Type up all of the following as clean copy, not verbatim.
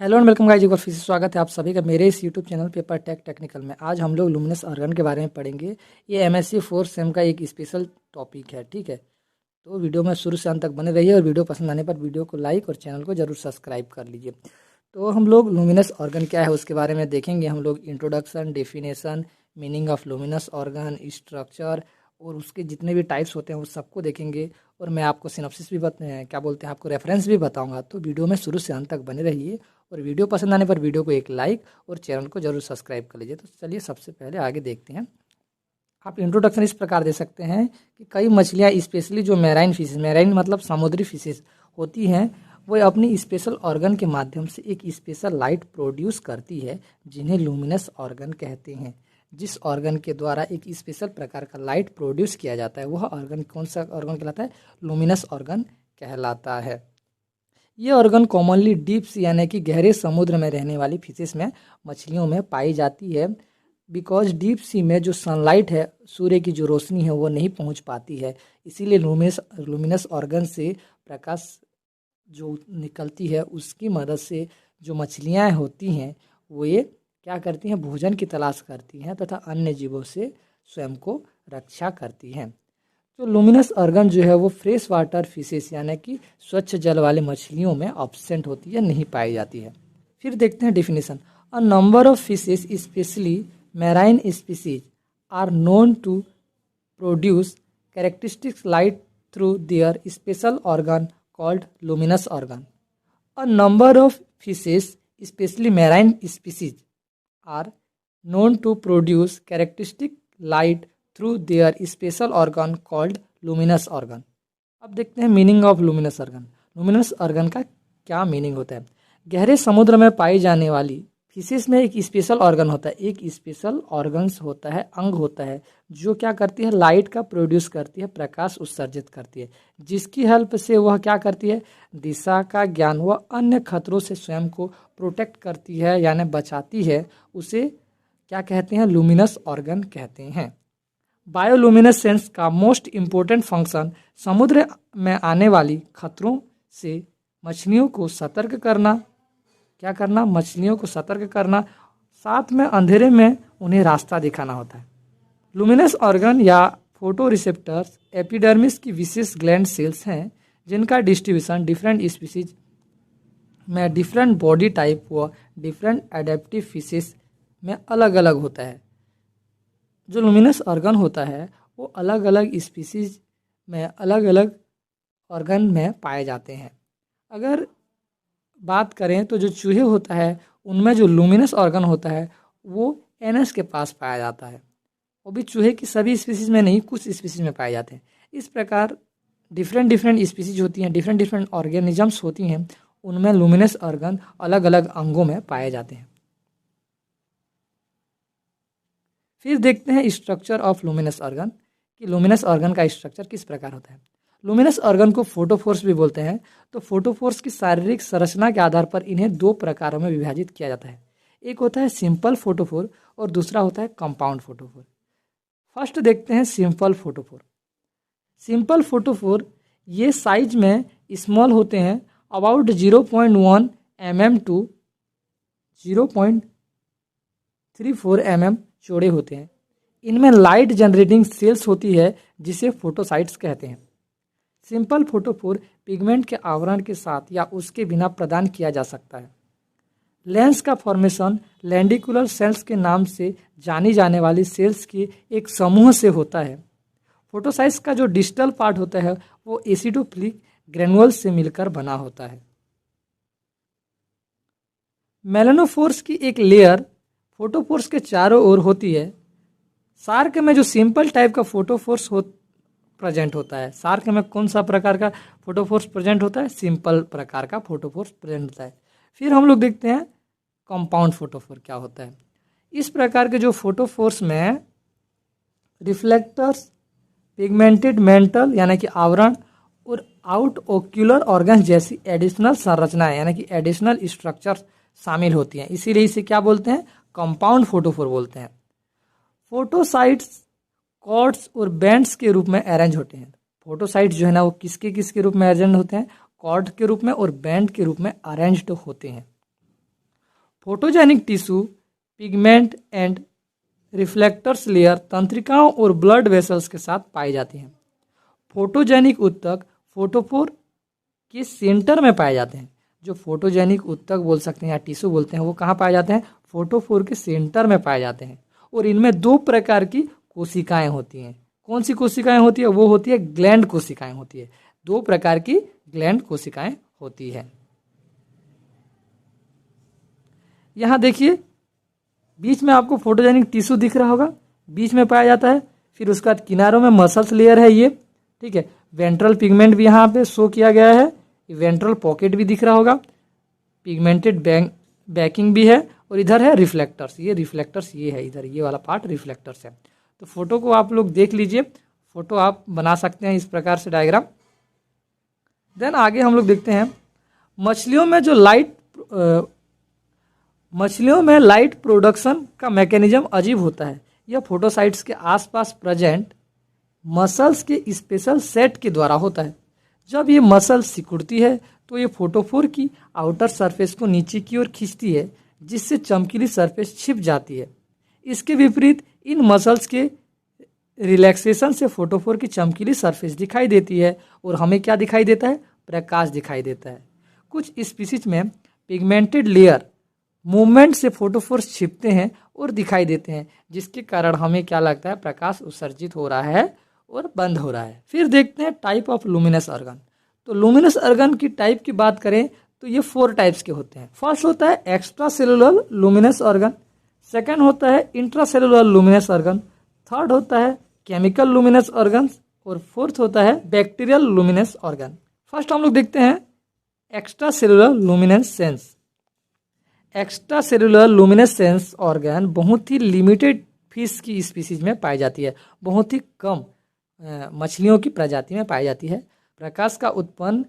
Hello and welcome guys, एक बार फिर से स्वागत है आप सभी का मेरे इस YouTube channel paper tech technical में। आज हम लोग लुमिनस ऑर्गन के बारे में पढ़ेंगे। ये एमएससी 4 सेम का एक स्पेशल टॉपिक है, ठीक है। तो वीडियो में शुरू से अंत तक बने रहिए और वीडियो पसंद आने पर वीडियो को लाइक और चैनल को जरूर सब्सक्राइब कर लीजिए। तो हम लोग लुमिनस ऑर्गन क्या है उसके बारे में देखेंगे। हम लोग introduction, definition, meaning of luminous organ, structure और उसके जितने भी टाइप्स होते हैं वो सबको देखेंगे। और मैं आपको सिनॉप्सिस भी क्या बोलते हैं, आपको रेफरेंस भी बताऊंगा। तो वीडियो में शुरू से अंत तक बने रहिए और वीडियो पसंद आने पर वीडियो को एक लाइक और चैनल को जरूर सब्सक्राइब कर लीजिए। तो चलिए सबसे पहले आगे देखते हैं। आप इंट्रोडक्शन इस प्रकार दे सकते हैं कि कई मछलियाँ स्पेशली जो मैराइन फिशेस, मैराइन मतलब समुद्री फिशेस होती हैं, वो अपनी स्पेशल ऑर्गन के माध्यम से एक स्पेशल लाइट प्रोड्यूस करती है जिन्हें लुमिनस ऑर्गन कहते हैं। जिस ऑर्गन के द्वारा एक स्पेशल प्रकार का लाइट प्रोड्यूस किया जाता है वह ऑर्गन कौन सा ऑर्गन कहलाता है? लुमिनस ऑर्गन कहलाता है। ये ऑर्गन कॉमनली डीप सी यानी कि गहरे समुद्र में रहने वाली फिशेस में, मछलियों में पाई जाती है। बिकॉज डीप सी में जो सनलाइट है, सूर्य की जो रोशनी है वो नहीं पहुंच पाती है, इसीलिए लुमिनस ऑर्गन से प्रकाश जो निकलती है उसकी मदद से जो मछलियां होती हैं वो ये क्या करती हैं, भोजन की तलाश करती हैं तथा अन्य जीवों से स्वयं को रक्षा करती हैं। तो लुमिनस ऑर्गन जो है वो फ्रेश वाटर फिशेस यानी कि स्वच्छ जल वाले मछलियों में ऑब्सेंट होती है, नहीं पाई जाती है। फिर देखते हैं definition. A number of fishes specially marine species are known to produce characteristics light through their special organ called luminous organ. A number of fishes, especially marine species, are known to produce characteristic light through their special organ called luminous organ. अब देखते हैं meaning of luminous organ. Luminous organ का क्या meaning होता है? गहरे समुद्र में पाई जाने वाली फिशेस में एक स्पेशल ऑर्गन होता है, एक स्पेशल ऑर्गन्स होता है, अंग होता है जो क्या करती है, लाइट का प्रोड्यूस करती है, प्रकाश उत्सर्जित करती है, जिसकी हेल्प से वह क्या करती है, दिशा का ज्ञान व अन्य खतरों से स्वयं को प्रोटेक्ट करती है यानी बचाती है। उसे क्या कहते हैं? लुमिनस ऑर्गन कहते हैं। बायोलुमिनेसेंस का मोस्ट इम्पोर्टेंट फंक्शन समुद्र में आने वाली खतरों से मछलियों को सतर्क करना, क्या करना, मछलियों को सतर्क करना, साथ में अंधेरे में उन्हें रास्ता दिखाना होता है। लुमिनस ऑर्गन या फोटो रिसेप्टर्स एपिडर्मिस की विशेष ग्लैंड सेल्स हैं जिनका डिस्ट्रीब्यूशन डिफरेंट स्पीसीज में डिफरेंट बॉडी टाइप व डिफरेंट एडेप्टिव फिशेस में अलग अलग होता है। जो लुमिनस ऑर्गन होता है वो अलग अलग स्पीसीज में अलग अलग ऑर्गन में पाए जाते हैं। अगर बात करें तो जो चूहे होता है उनमें जो लुमिनस ऑर्गन होता है वो एनस के पास पाया जाता है। वो भी चूहे की सभी स्पीसीज में नहीं, कुछ स्पीसीज में पाए जाते हैं। इस प्रकार डिफरेंट डिफरेंट स्पीसीज होती हैं, डिफरेंट डिफरेंट ऑर्गेनिजम्स होती हैं, उनमें लुमिनस ऑर्गन अलग अलग अंगों में पाए जाते हैं। फिर देखते हैं स्ट्रक्चर ऑफ लुमिनस ऑर्गन कि लुमिनस ऑर्गन का स्ट्रक्चर किस प्रकार होता है। लुमिनस ऑर्गन को फोटोफोर्स भी बोलते हैं। तो फोटोफोर्स की शारीरिक संरचना के आधार पर इन्हें दो प्रकारों में विभाजित किया जाता है। एक होता है सिंपल फोटोफोर और दूसरा होता है कंपाउंड फोटोफोर। फर्स्ट देखते हैं सिंपल फोटोफोर। सिंपल फोटोफोर ये साइज में स्मॉल होते हैं, अबाउट 0.1 mm टू 0.34 mm चौड़े होते हैं। इनमें लाइट जनरेटिंग सेल्स होती है जिसे फोटोसाइट्स कहते हैं। सिंपल फोटोफोर पिगमेंट के आवरण के साथ या उसके बिना प्रदान किया जा सकता है। लेंस का फॉर्मेशन लैंडिकुलर सेल्स के नाम से जानी जाने वाली सेल्स के एक समूह से होता है। फोटोसाइट्स का जो डिस्टल पार्ट होता है वो एसिडोफिलिक ग्रेनुअल्स से मिलकर बना होता है। मेलानोफोर्स की एक लेयर फोटोफोर्स के चारों ओर होती है। शार्क में जो सिंपल टाइप का फोटोफोर्स प्रेजेंट होता है, शार्क में कौन सा प्रकार का फोटोफोर्स प्रेजेंट होता है? सिंपल प्रकार का फोटोफोर्स प्रेजेंट होता है। फिर हम लोग देखते हैं कंपाउंड फोटोफोर क्या होता है। इस प्रकार के जो फोटोफोर्स में रिफ्लेक्टर्स, पिगमेंटेड मेंटल यानी कि आवरण और आउट ओक्यूलर ऑर्गन्स जैसी एडिशनल संरचनाएं यानी कि एडिशनल स्ट्रक्चर्स शामिल होती हैं, इसीलिए इसे क्या बोलते हैं? कंपाउंड फोटोफोर बोलते हैं। फोटोसाइट्स कॉर्ड्स और बैंड्स के रूप में अरेंज होते हैं। फोटोसाइट्स जो है ना वो किसके रूप में अरेंज होते हैं? कॉर्ड के रूप में और बैंड के रूप में अरेंज्ड होते हैं। Photogenic tissue pigment and reflectors layer तंत्रिकाओं और ब्लड वेसल्स के साथ पाई जाती हैं। फोटोजेनिक ऊतक फोटोफोर के सेंटर में पाए जाते हैं। जो फोटोजेनिक ऊतक बोल सकते हैं या टिश्यू बोलते हैं, वो कहाँ पाए जाते हैं? फोटोफोर के सेंटर में पाए जाते हैं। और इनमें दो प्रकार की कोशिकाएं होती हैं। कौन सी कोशिकाएं होती है? वो होती है ग्लैंड कोशिकाएं होती है। दो प्रकार की ग्लैंड कोशिकाएं होती है। यहाँ देखिए बीच में आपको फोटोजेनिक टिश्यू दिख रहा होगा, बीच में पाया जाता है। फिर उसके बाद किनारों में मसल्स लेयर है ये, ठीक है। वेंट्रल पिगमेंट भी यहाँ पे शो किया गया है, वेंट्रल पॉकेट भी दिख रहा होगा, पिगमेंटेड बैकिंग भी है, और इधर है रिफ्लेक्टर्स। ये रिफ्लेक्टर्स ये है, इधर ये वाला पार्ट रिफ्लेक्टर्स है। तो फोटो को आप लोग देख लीजिए, फोटो आप बना सकते हैं इस प्रकार से डायग्राम। देन आगे हम लोग देखते हैं मछलियों में लाइट प्रोडक्शन का मैकेनिज्म अजीब होता है। यह फोटोसाइट्स के आसपास प्रेजेंट मसल्स के स्पेशल सेट के द्वारा होता है। जब ये मसल सिकुड़ती है तो ये फोटोफोर की आउटर सरफेस को नीचे की ओर खींचती है, जिससे चमकीली सरफेस छिप जाती है। इसके विपरीत इन मसल्स के रिलैक्सेशन से फोटोफोर की चमकीली सरफेस दिखाई देती है और हमें क्या दिखाई देता है? प्रकाश दिखाई देता है। कुछ स्पीसीज में पिगमेंटेड लेयर मूवमेंट से फोटोफोर्स छिपते हैं और दिखाई देते हैं, जिसके कारण हमें क्या लगता है? प्रकाश उत्सर्जित हो रहा है और बंद हो रहा है। फिर देखते हैं टाइप ऑफ लुमिनस ऑर्गन। तो लुमिनस ऑर्गन की टाइप की बात करें तो ये 4 टाइप्स के होते हैं। फर्स्ट होता है extra cellular luminous organ, second होता है intra cellular luminous organ, third होता है केमिकल लुमिनस ऑर्गन, और फोर्थ होता है बैक्टीरियल लुमिनस ऑर्गन। फर्स्ट हम लोग देखते हैं extra cellular luminescence. Extra cellular luminescence organ बहुत ही लिमिटेड फिश की स्पीसीज में पाई जाती है, बहुत ही कम मछलियों की प्रजाति में पाई जाती है। प्रकाश का उत्पन्न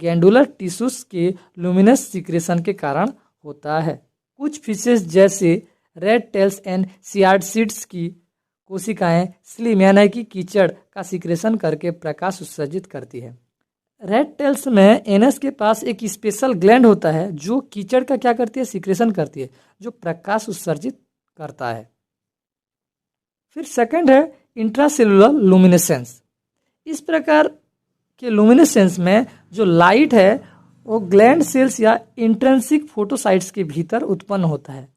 गैंडुलर टिश्यूज के लुमिनस सिक्रेशन के कारण होता है। कुछ फिशेस जैसे रेड टेल्स एंड सियार्डसीड्स की कोशिकाएं स्लिम यानी कि कीचड़ का सिक्रेशन करके प्रकाश उत्सर्जित करती है। रेड टेल्स में एनस के पास एक स्पेशल ग्लैंड होता है जो कीचड़ का क्या करती है? सिक्रेशन करती है, जो प्रकाश उत्सर्जित करता है। फिर सेकंड है इंट्रासेलुलर लुमिनेसेंस। इस प्रकार के लुमिनेसेंस में जो लाइट है वो ग्लैंड सेल्स या इंट्रिंसिक फोटोसाइट्स के भीतर उत्पन्न होता है।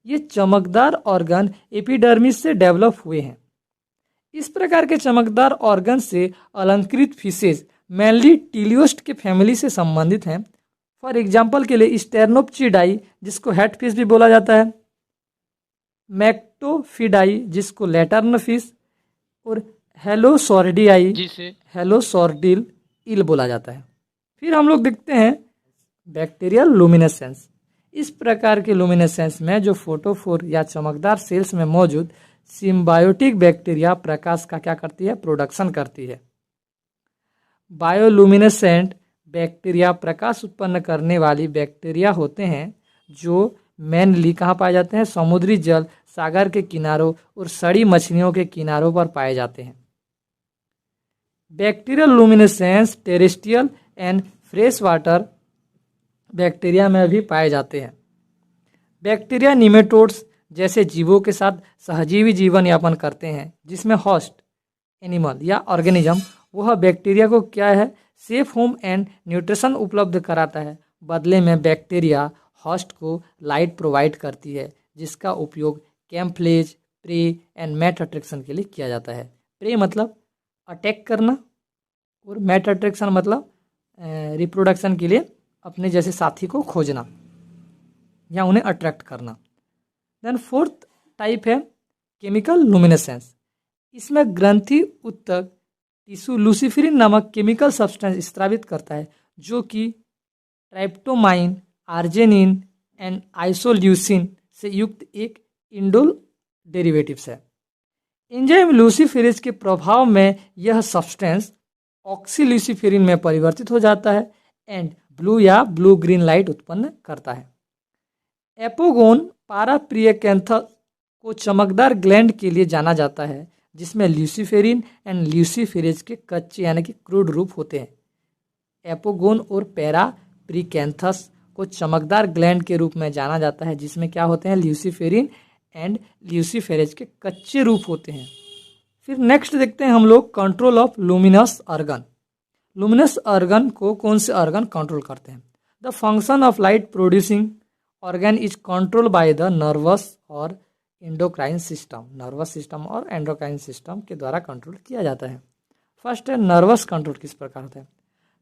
ये चमकदार ऑर्गन एपिडर्मिस से डेवलप हुए हैं। इस प्रकार के चमकदार ऑर्गन से अलंकृत फिशेज मेनली टीलियोस्ट के फैमिली से संबंधित हैं। फॉर एग्जाम्पल के लिए स्टेर्नोप्चिडाई जिसको हेड फिश भी बोला जाता है, मैक्टोफिडाई जिसको लैटर्न फिश, और हेलोसॉर्डियाई जिसे हेलोसॉर्डिल इल बोला जाता है। फिर हम लोग देखते हैं बैक्टीरियल लुमिनेसेंस। इस प्रकार के लुमिनेसेंस में जो फोटोफोर या चमकदार सेल्स में मौजूद सिम्बायोटिक बैक्टीरिया प्रकाश का क्या करती है? प्रोडक्शन करती है। बायोलुमिनेसेंट बैक्टीरिया प्रकाश उत्पन्न करने वाली बैक्टीरिया होते हैं जो मेनली कहाँ पाए जाते हैं? समुद्री जल, सागर के किनारों और सड़ी मछलियों के किनारों पर पाए जाते हैं। Bacterial luminescence terrestrial and fresh water bacteria में भी पाए जाते हैं। बैक्टीरिया निमेटोड्स जैसे जीवों के साथ सहजीवी जीवन यापन करते हैं, जिसमें होस्ट एनिमल या ऑर्गेनिज्म वह बैक्टीरिया को क्या है? सेफ होम एंड न्यूट्रिशन उपलब्ध कराता है। बदले में बैक्टीरिया होस्ट को लाइट प्रोवाइड करती है, जिसका उपयोग कैम्फ्लेज, प्रे एंड मैट अट्रैक्शन के लिए किया जाता है। प्रे मतलब अटैक करना और मैट अट्रैक्शन मतलब रिप्रोडक्शन के लिए अपने जैसे साथी को खोजना या उन्हें अट्रैक्ट करना। देन फोर्थ टाइप है केमिकल लुमिनेसेंस। इसमें ग्रंथि उत्तक टिश्यू लूसीफेरिन नामक केमिकल सब्सटेंस स्रावित करता है, जो कि ट्राइप्टोमाइन, आर्जेनिन एंड आइसोल्यूसिन से युक्त एक इंडोल डेरिवेटिव्स है। एंजाइम लूसीफेरेज के प्रभाव में यह सब्सटेंस ऑक्सील्यूसीफेरिन में परिवर्तित हो जाता है एंड ब्लू या ब्लू ग्रीन लाइट उत्पन्न करता है। एपोगोन पाराप्रियकेंथस को चमकदार ग्लैंड के लिए जाना जाता है, जिसमें ल्यूसीफेरिन एंड ल्यूसीफेरेज के कच्चे यानी कि क्रूड रूप होते हैं। एपोगोन और पैराप्रियकेंथस को चमकदार ग्लैंड के रूप में जाना जाता है, जिसमें क्या होते हैं, ल्यूसीफेरिन एंड ल्यूसीफेरेज के कच्चे रूप होते हैं। फिर नेक्स्ट देखते हैं हम लोग control of luminous organ. Luminous organ को कौन से ऑर्गन कंट्रोल करते हैं? The function of light producing organ is control by the nervous और एंडोक्राइन सिस्टम। नर्वस सिस्टम और एंडोक्राइन सिस्टम के द्वारा कंट्रोल किया जाता है। फर्स्ट है नर्वस कंट्रोल किस प्रकार होता है।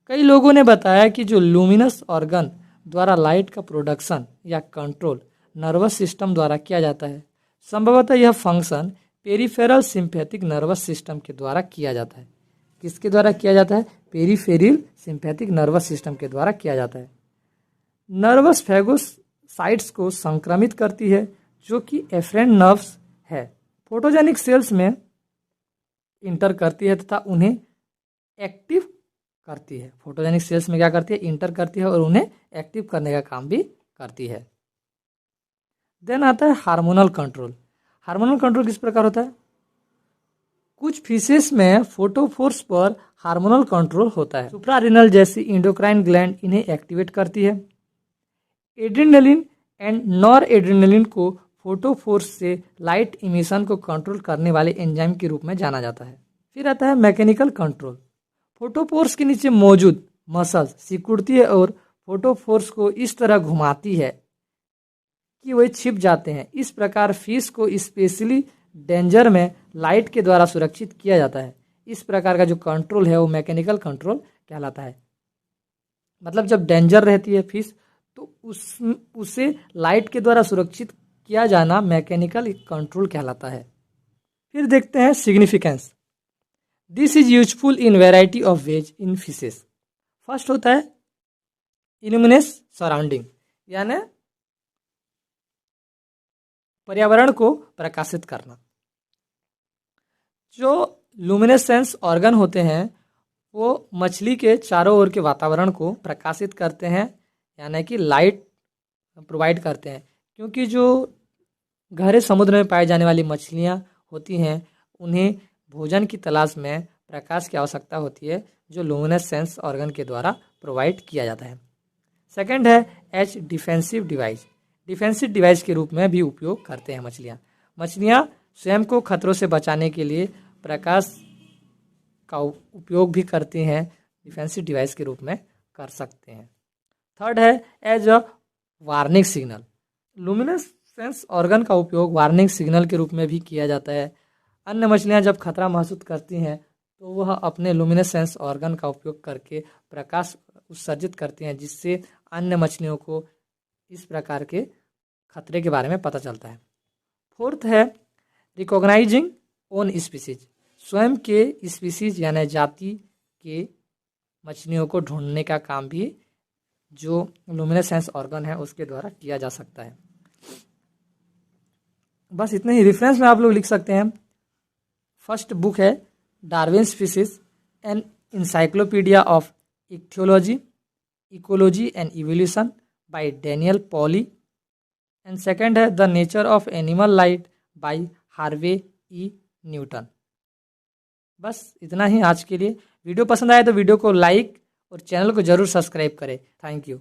कई लोगों ने बताया कि जो लुमिनस ऑर्गन द्वारा लाइट का प्रोडक्शन या कंट्रोल नर्वस सिस्टम द्वारा किया जाता है। संभवतः यह function peripheral sympathetic nervous system के द्वारा किया जाता है। किसके द्वारा किया जाता है? पेरिफेरल सिंपैथिक नर्वस सिस्टम के द्वारा किया जाता है। नर्वस फैगोसाइट्स को संक्रमित करती है, जो कि एफरेंट नर्व्स है, फोटोजेनिक सेल्स में इंटर करती है तथा उन्हें एक्टिव करती है। फोटोजेनिक सेल्स में क्या करती है? इंटर करती है और उन्हें एक्टिव करने का काम भी करती है। देन आता है हार्मोनल कंट्रोल। हार्मोनल कंट्रोल किस प्रकार होता है? कुछ फिशेस में फोटोफोर्स पर हार्मोनल कंट्रोल होता है। सुप्रारेनल जैसी इंडोक्राइन ग्लैंड इन्हें एक्टिवेट करती है। एड्रेनलिन एंड नॉर एड्रेनलिन को फोटोफोर्स से लाइट इमिशन को कंट्रोल करने वाले एंजाइम के रूप में जाना जाता है। फिर आता है मैकेनिकल कंट्रोल। फोटोफोर्स के नीचे मौजूद मसल्स सिकुड़ती है और फोटोफोर्स को इस तरह घुमाती है कि वे छिप जाते हैं। इस प्रकार फिश को स्पेशली डेंजर में लाइट के द्वारा सुरक्षित किया जाता है। इस प्रकार का जो कंट्रोल है वो मैकेनिकल कंट्रोल कहलाता है। मतलब जब डेंजर रहती है फिश तो उसे लाइट के द्वारा सुरक्षित किया जाना मैकेनिकल कंट्रोल कहलाता है। फिर देखते हैं significance. This is useful in variety of ways in fishes. First होता है इल्यूमिनेस सराउंडिंग, यानी पर्यावरण को प्रकाशित करना। जो लुमिनेसेंस ऑर्गन होते हैं वो मछली के चारों ओर के वातावरण को प्रकाशित करते हैं, यानी कि लाइट प्रोवाइड करते हैं। क्योंकि जो गहरे समुद्र में पाई जाने वाली मछलियाँ होती हैं उन्हें भोजन की तलाश में प्रकाश की आवश्यकता होती है, जो लुमिनेसेंस ऑर्गन के द्वारा प्रोवाइड किया जाता है। सेकंड है H defensive device. Defensive device के रूप में भी उपयोग करते हैं मछलियाँ। मछलियाँ स्वयं को खतरों से बचाने के लिए प्रकाश का उपयोग भी करती हैं, डिफेंसिव डिवाइस के रूप में कर सकते हैं। थर्ड है as a warning signal. Luminescence organ का उपयोग वार्निंग सिग्नल के रूप में भी किया जाता है। अन्य मछलियाँ जब खतरा महसूस करती हैं तो वह अपने लुमिनेसेंस ऑर्गन का उपयोग करके प्रकाश उत्सर्जित करती हैं, जिससे अन्य मछलियों को इस प्रकार के खतरे के बारे में पता चलता है। फोर्थ है रिकॉग्नाइजिंग ओन स्पीसीज। स्वयं के स्पीसीज यानी जाति के मछलियों को ढूंढने का काम भी जो लुमिनेसेंस ऑर्गन है उसके द्वारा किया जा सकता है। बस इतने ही। रेफरेंस में आप लोग लिख सकते हैं। फर्स्ट बुक है Darwin's fishes an encyclopedia of ichthyology, ecology and evolution by Daniel Pauly. And second है the nature of animal light by Harvey E Newton. बस इतना ही आज के लिए। वीडियो पसंद आए तो वीडियो को लाइक और चैनल को जरूर सब्सक्राइब करें। Thank you.